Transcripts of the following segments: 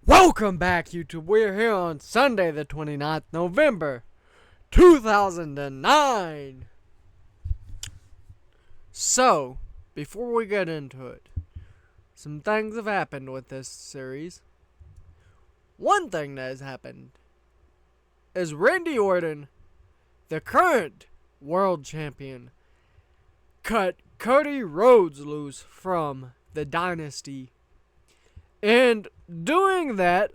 Welcome back, YouTube. We're here on Sunday, the 29th November, 2009. So, before we get into it, some things have happened with this series. One thing that has happened is Randy Orton, the current world champion, cut Cody Rhodes loose from the Dynasty. And doing that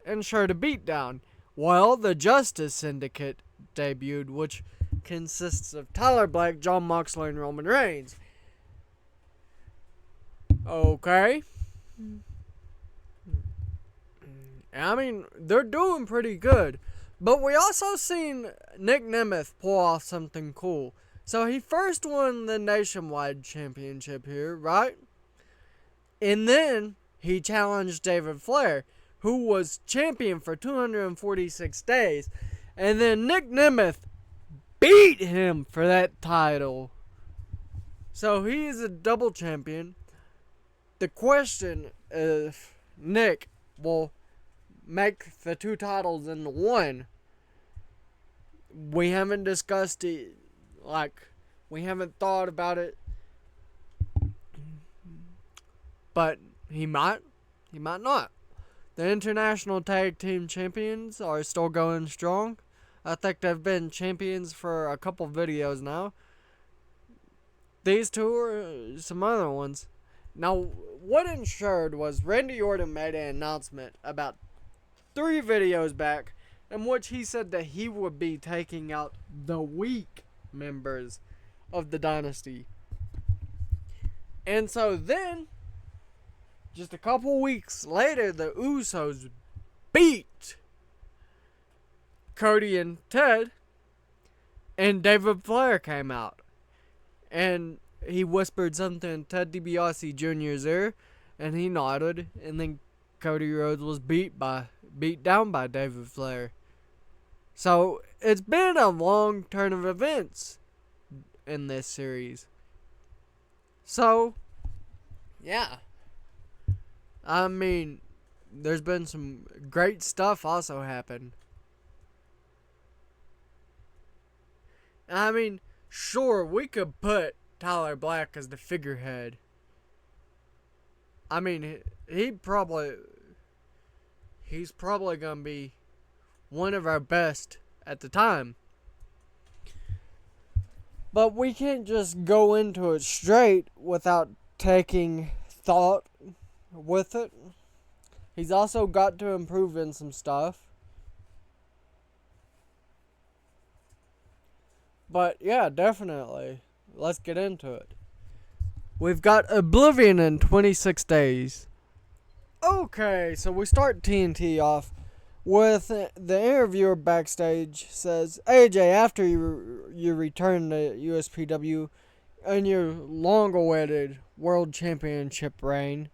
ensured a beatdown. Well, the Justice Syndicate debuted, which consists of Tyler Black, Jon Moxley, and Roman Reigns. Okay. I mean, they're doing pretty good. But we also seen Nick Nemeth pull off something cool. So he first won the Nationwide Championship here, right? And then he challenged David Flair, who was champion for 246 days. And then Nick Nemeth beat him for that title. So he is a double champion. The question is if Nick will make the two titles into one. We haven't discussed it. We haven't thought about it. But he might not. The International Tag Team Champions are still going strong. I think they've been champions for a couple videos now. These two are some other ones. Now, what ensured was Randy Orton made an announcement about 3 videos back in which he said that he would be taking out the weak members of the Dynasty. And so then, just a couple weeks later, the Usos beat Cody and Ted, and David Flair came out. And he whispered something in Ted DiBiase Jr.'s ear, and he nodded, and then Cody Rhodes was beat down by David Flair. So, it's been a long turn of events in this series. So, yeah. I mean, there's been some great stuff also happen. I mean, sure, we could put Tyler Black as the figurehead. I mean, he's probably going to be one of our best at the time. But we can't just go into it straight without taking thought with it. He's also got to improve in some stuff. But yeah, definitely. Let's get into it. We've got Oblivion in 26 days. Okay, so we start TNT off with the interviewer backstage says, AJ, after you return to USPW and your long-awaited World Championship reign,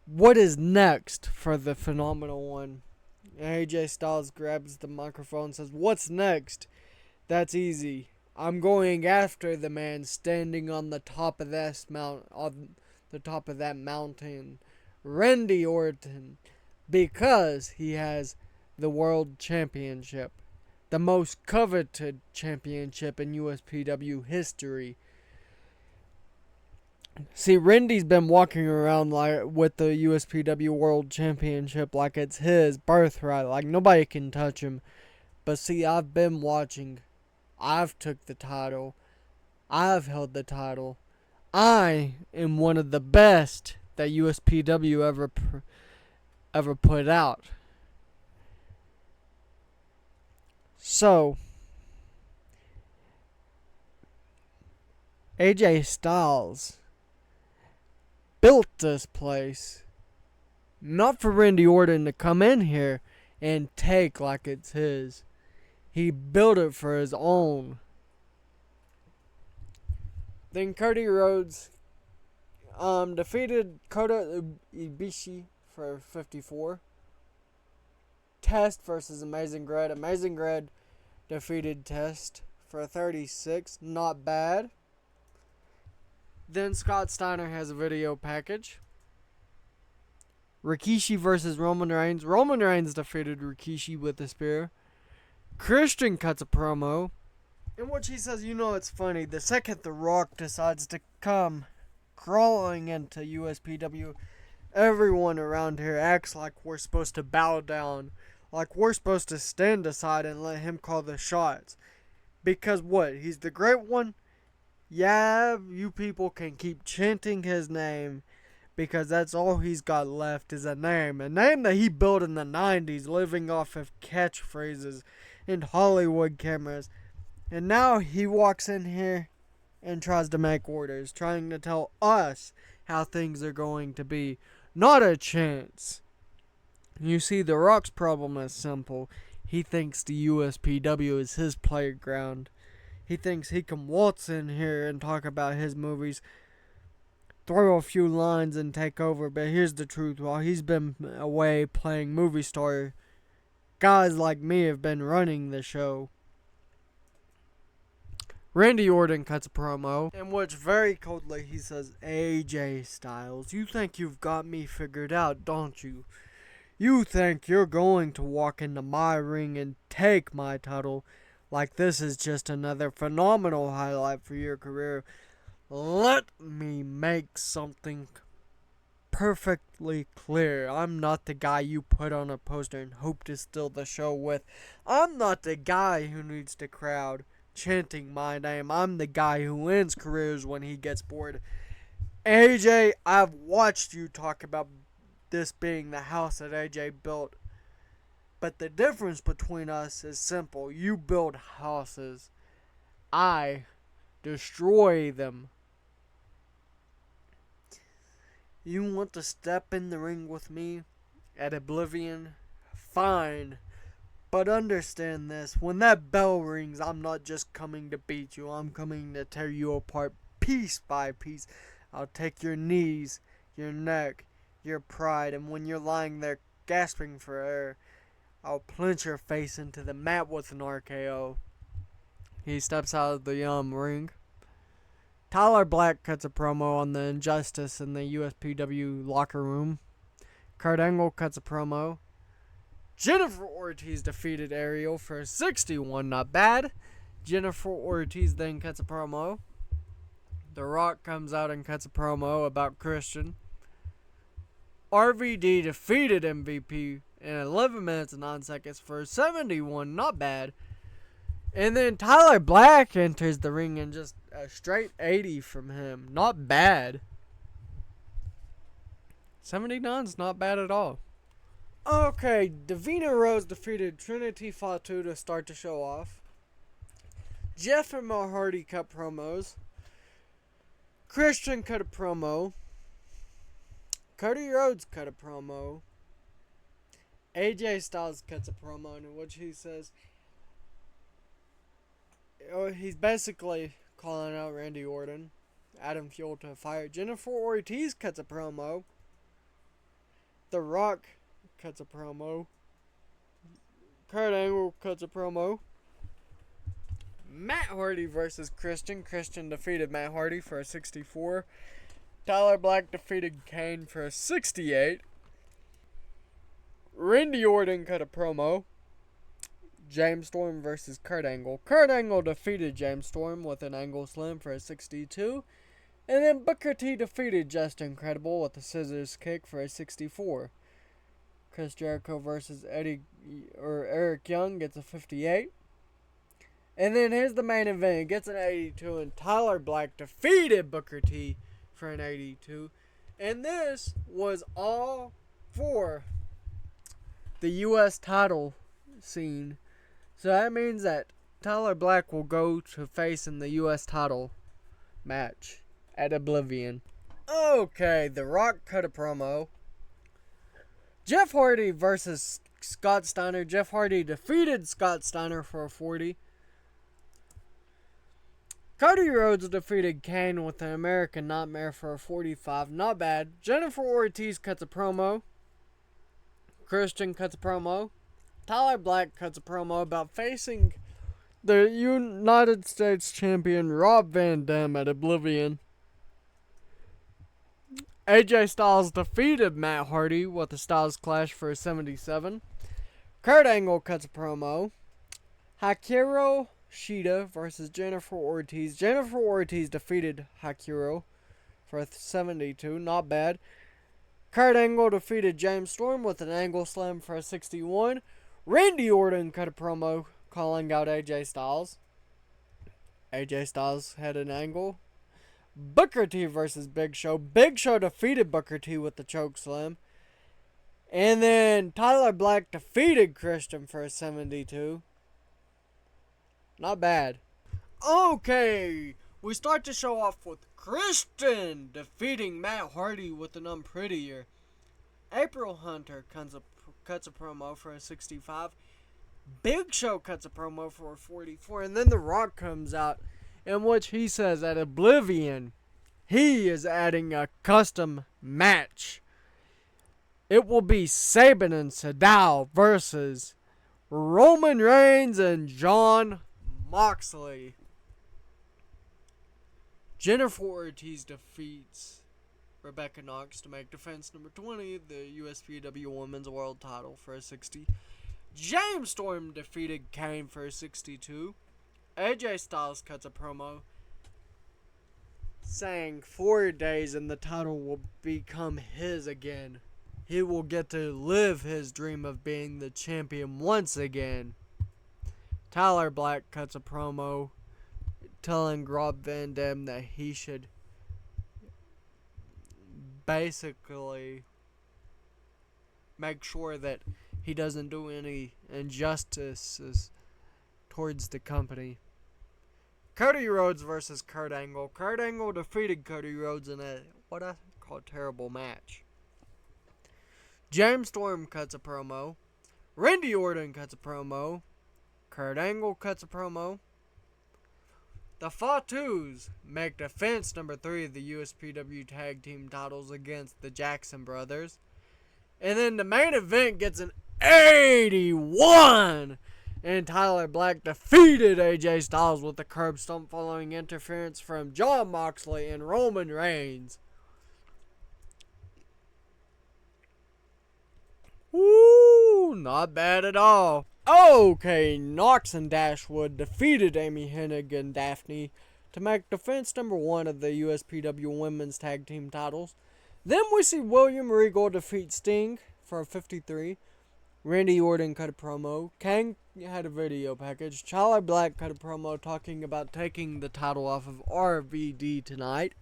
what is next for the Phenomenal One? And AJ Styles grabs the microphone and says, what's next? That's easy. I'm going after the man standing on the top of that mountain, Randy Orton, because he has the World Championship, the most coveted championship in USPW history. See, Randy's been walking around with the USPW World Championship like it's his birthright, like nobody can touch him. But see, I've been watching. I've took the title. I've held the title. I am one of the best that USPW ever put out. So, AJ Styles built this place not for Randy Orton to come in here and take like it's his. He built it for his own. Then Cody Rhodes defeated Kota Ibushi for 54. Test versus Amazing Red. Amazing Red defeated Test for 36. Not bad. Then Scott Steiner has a video package. Rikishi versus Roman Reigns. Roman Reigns defeated Rikishi with a spear. Christian cuts a promo in which he says, you know, it's funny. The second The Rock decides to come crawling into USPW, everyone around here acts like we're supposed to bow down. Like we're supposed to stand aside and let him call the shots. Because what? He's the great one? Yeah, you people can keep chanting his name. Because that's all he's got left is a name. A name that he built in the 90s, living off of catchphrases and Hollywood cameras. And now he walks in here and tries to make orders, trying to tell us how things are going to be. Not a chance. You see, The Rock's problem is simple. He thinks the USPW is his playground. He thinks he can waltz in here and talk about his movies, throw a few lines and take over. But here's the truth. While he's been away playing movie star, guys like me have been running the show. Randy Orton cuts a promo in which very coldly he says, AJ Styles, you think you've got me figured out, don't you? You think you're going to walk into my ring and take my title like this is just another phenomenal highlight for your career. Let me make something perfectly clear. I'm not the guy you put on a poster and hope to steal the show with. I'm not the guy who needs the crowd chanting my name. I'm the guy who ends careers when he gets bored. AJ, I've watched you talk about this being the house that AJ built. But the difference between us is simple. You build houses. I destroy them. You want to step in the ring with me at Oblivion? Fine. But understand this, when that bell rings, I'm not just coming to beat you, I'm coming to tear you apart piece by piece. I'll take your knees, your neck, your pride, and when you're lying there gasping for air, I'll plunge your face into the mat with an RKO. He steps out of the ring. Tyler Black cuts a promo on the injustice in the USPW locker room. Kurt Angle cuts a promo. Jennifer Ortiz defeated Ariel for 61, not bad. Jennifer Ortiz then cuts a promo. The Rock comes out and cuts a promo about Christian. RVD defeated MVP in 11 minutes and 9 seconds for 71, not bad. And then Tyler Black enters the ring and just a straight 80 from him, not bad. 79's not bad at all. Okay, Davina Rose defeated Trinity Fatu to start the show off. Jeff and Matt Hardy cut promos. Christian cut a promo. Cody Rhodes cut a promo. AJ Styles cuts a promo in which he says, he's basically calling out Randy Orton, Adam Fuel to fire. Jennifer Ortiz cuts a promo. The Rock cuts a promo. Kurt Angle cuts a promo. Matt Hardy versus Christian. Christian defeated Matt Hardy for a 64. Tyler Black defeated Kane for a 68. Randy Orton cut a promo. James Storm versus Kurt Angle. Kurt Angle defeated James Storm with an angle slam for a 62. And then Booker T defeated Just Incredible with a scissors kick for a 64. Chris Jericho versus Eric Young gets a 58. And then here's the main event. It gets an 82, and Tyler Black defeated Booker T for an 82. And this was all for the U.S. title scene. So that means that Tyler Black will go to face in the U.S. title match at Oblivion. Okay, The Rock cut a promo. Jeff Hardy versus Scott Steiner. Jeff Hardy defeated Scott Steiner for a 40. Cody Rhodes defeated Kane with an American Nightmare for a 45. Not bad. Jennifer Ortiz cuts a promo. Christian cuts a promo. Tyler Black cuts a promo about facing the United States champion Rob Van Dam at Oblivion. AJ Styles defeated Matt Hardy with a Styles Clash for 77. Kurt Angle cuts a promo. Hikaru Shida versus Jennifer Ortiz. Jennifer Ortiz defeated Hikaru for 72. Not bad. Kurt Angle defeated James Storm with an angle slam for a 61. Randy Orton cut a promo calling out AJ Styles. AJ Styles had an angle. Booker T versus Big Show. Big Show defeated Booker T with the choke slam. And then Tyler Black defeated Christian for a 72. Not bad. Okay, we start the show off with Christian defeating Matt Hardy with an unprettier. April Hunter cuts a promo for a 65. Big Show cuts a promo for a 44. And then The Rock comes out, in which he says at Oblivion, he is adding a custom match. It will be Sabin and Sydal versus Roman Reigns and Jon Moxley. Jennifer Ortiz defeats Rebecca Knox to make defense number 20, the USPW Women's World Title for a 60. James Storm defeated Kane for a 62. AJ Styles cuts a promo saying 4 days and the title will become his again. He will get to live his dream of being the champion once again. Tyler Black cuts a promo telling Rob Van Dam that he should basically make sure that he doesn't do any injustices towards the company. Cody Rhodes versus Kurt Angle. Kurt Angle defeated Cody Rhodes in what I call a terrible match. James Storm cuts a promo. Randy Orton cuts a promo. Kurt Angle cuts a promo. The Fatus make defense number 3 of the USPW Tag Team titles against the Jackson Brothers. And then the main event gets an 81! And Tyler Black defeated AJ Styles with a curb stomp following interference from Jon Moxley and Roman Reigns. Woo! Not bad at all. Okay, Knox and Dashwood defeated Amy Hennig and Daphne to make defense number 1 of the USPW Women's Tag Team titles. Then we see William Regal defeat Sting for a 53. Randy Orton cut a promo. Kang had a video package. Tyler Black cut a promo talking about taking the title off of RVD tonight.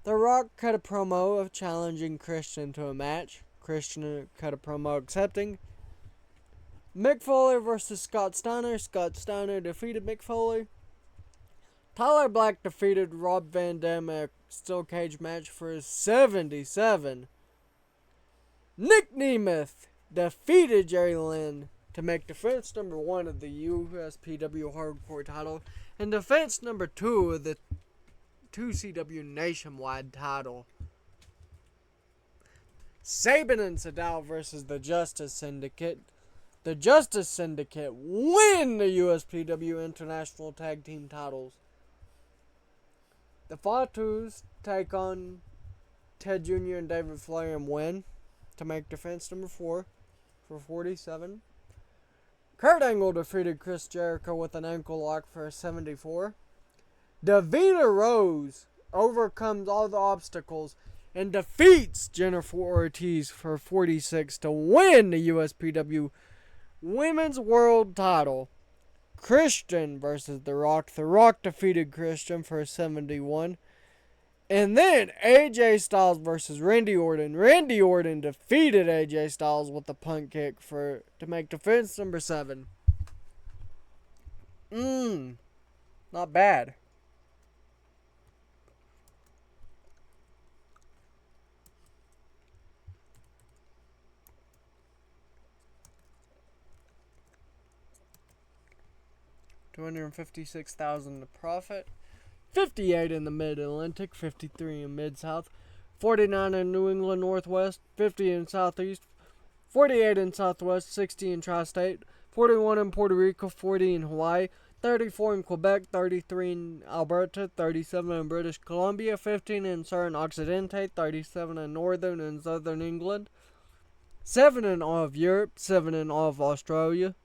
The Rock cut a promo of challenging Christian to a match. Christian cut a promo accepting. Mick Foley versus Scott Steiner. Scott Steiner defeated Mick Foley. Tyler Black defeated Rob Van Dam in a steel cage match for his 77. Nick Nemeth defeated Jerry Lynn to make defense number 1 of the USPW Hardcore title and defense number 2 of the 2CW Nationwide title. Sabin and Sydal versus the Justice Syndicate. The Justice Syndicate win the USPW International Tag Team titles. The Fatus take on Ted Jr. and David Flair and win to make defense number 4 for 47. Kurt Angle defeated Chris Jericho with an ankle lock for a 74. Davina Rose overcomes all the obstacles and defeats Jennifer Ortiz for 46 to win the USPW Women's World Title. Christian versus The Rock. The Rock defeated Christian for 71. And then AJ Styles versus Randy Orton. Randy Orton defeated AJ Styles with a punt kick to make defense number 7. Not bad. $256,000 to profit. 58 in the Mid-Atlantic, 53 in Mid-South, 49 in New England Northwest, 50 in Southeast, 48 in Southwest, 60 in Tri-State, 41 in Puerto Rico, 40 in Hawaii, 34 in Quebec, 33 in Alberta, 37 in British Columbia, 15 in Southern Occidente, 37 in Northern and Southern England, 7 in all of Europe, 7 in all of Australia.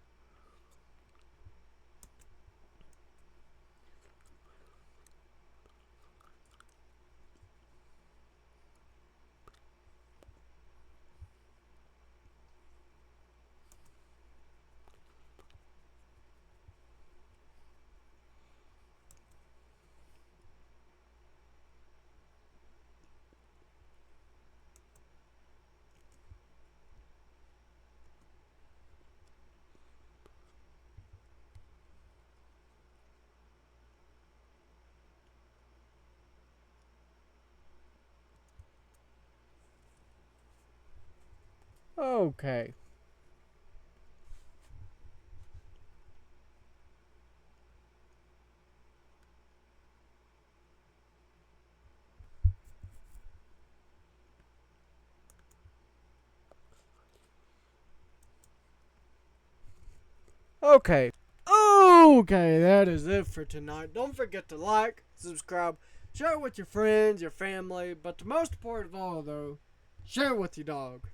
Okay. Okay. Okay, that is it for tonight. Don't forget to like, subscribe, share with your friends, your family, but the most important of all, though, share with your dog.